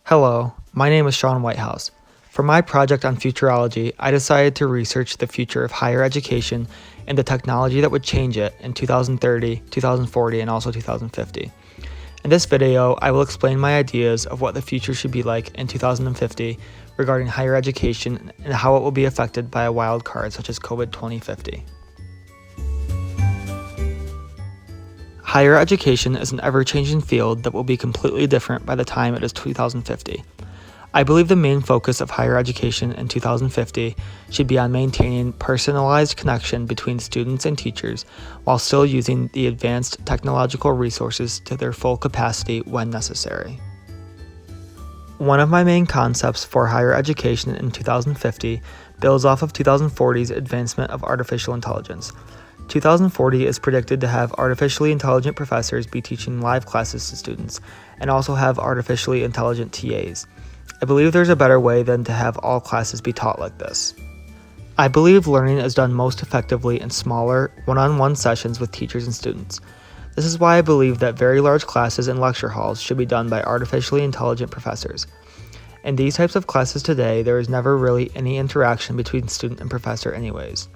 Hello, my name is Sean Whitehouse. For my project on Futurology, I decided to research the future of higher education and the technology that would change it in 2030, 2040, and also 2050. In this video, I will explain my ideas of what the future should be like in 2050 regarding higher education and how it will be affected by a wild card such as COVID 2050. Higher education is an ever-changing field that will be completely different by the time it is 2050. I believe the main focus of higher education in 2050 should be on maintaining personalized connection between students and teachers while still using the advanced technological resources to their full capacity when necessary. One of my main concepts for higher education in 2050 builds off of 2040's advancement of artificial intelligence. 2040 is predicted to have artificially intelligent professors be teaching live classes to students, and also have artificially intelligent TAs. I believe there's a better way than to have all classes be taught like this. I believe learning is done most effectively in smaller, one-on-one sessions with teachers and students. This is why I believe that very large classes in lecture halls should be done by artificially intelligent professors. In these types of classes today, there is never really any interaction between student and professor anyways.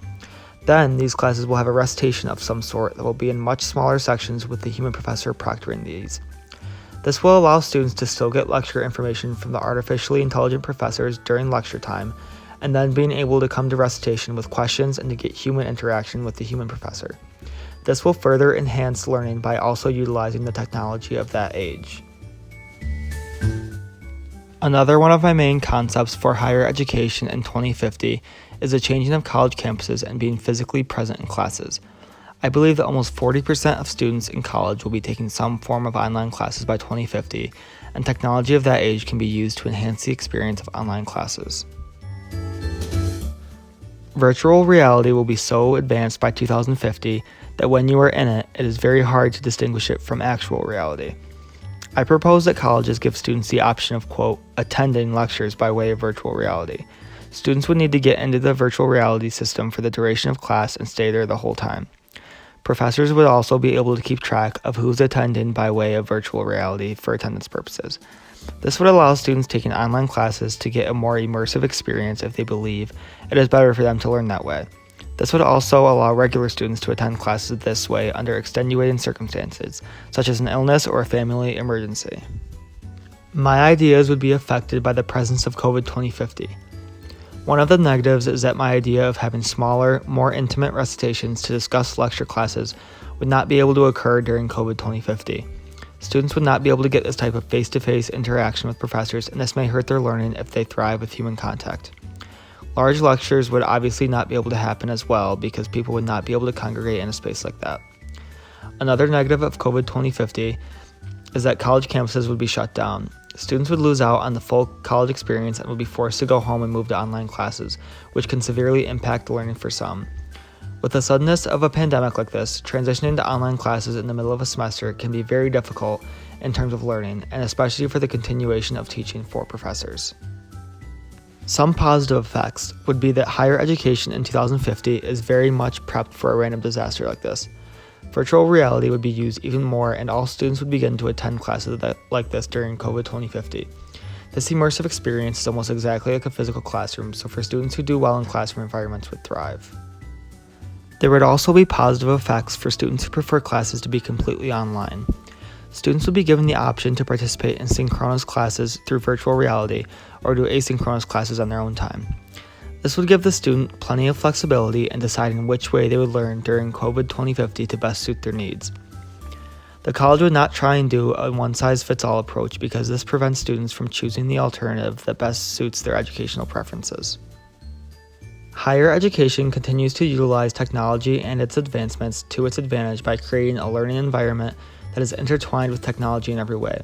Then, these classes will have a recitation of some sort that will be in much smaller sections with the human professor proctoring these. This will allow students to still get lecture information from the artificially intelligent professors during lecture time, and then being able to come to recitation with questions and to get human interaction with the human professor. This will further enhance learning by also utilizing the technology of that age. Another one of my main concepts for higher education in 2050 is the changing of college campuses and being physically present in classes. I believe that almost 40% of students in college will be taking some form of online classes by 2050, and technology of that age can be used to enhance the experience of online classes. Virtual reality will be so advanced by 2050 that when you are in it, it is very hard to distinguish it from actual reality. I propose that colleges give students the option of, quote, attending lectures by way of virtual reality. Students would need to get into the virtual reality system for the duration of class and stay there the whole time. Professors would also be able to keep track of who's attending by way of virtual reality for attendance purposes. This would allow students taking online classes to get a more immersive experience if they believe it is better for them to learn that way. This would also allow regular students to attend classes this way under extenuating circumstances, such as an illness or a family emergency. My ideas would be affected by the presence of COVID 2050. One of the negatives is that my idea of having smaller, more intimate recitations to discuss lecture classes would not be able to occur during COVID 2050. Students would not be able to get this type of face-to-face interaction with professors, and this may hurt their learning if they thrive with human contact. Large lectures would obviously not be able to happen as well because people would not be able to congregate in a space like that. Another negative of COVID 2050 is that college campuses would be shut down. Students would lose out on the full college experience and would be forced to go home and move to online classes, which can severely impact learning for some. With the suddenness of a pandemic like this, transitioning to online classes in the middle of a semester can be very difficult in terms of learning, and especially for the continuation of teaching for professors. Some positive effects would be that higher education in 2050 is very much prepped for a random disaster like this. Virtual reality would be used even more, and all students would begin to attend classes like this during COVID 2050. This immersive experience is almost exactly like a physical classroom, so for students who do well in classroom environments would thrive. There would also be positive effects for students who prefer classes to be completely online. Students would be given the option to participate in synchronous classes through virtual reality or do asynchronous classes on their own time. This would give the student plenty of flexibility in deciding which way they would learn during COVID 2050 to best suit their needs. The college would not try and do a one-size-fits-all approach because this prevents students from choosing the alternative that best suits their educational preferences. Higher education continues to utilize technology and its advancements to its advantage by creating a learning environment that is intertwined with technology in every way.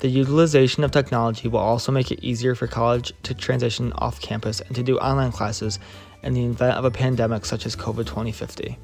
The utilization of technology will also make it easier for college to transition off campus and to do online classes in the event of a pandemic such as COVID 2050.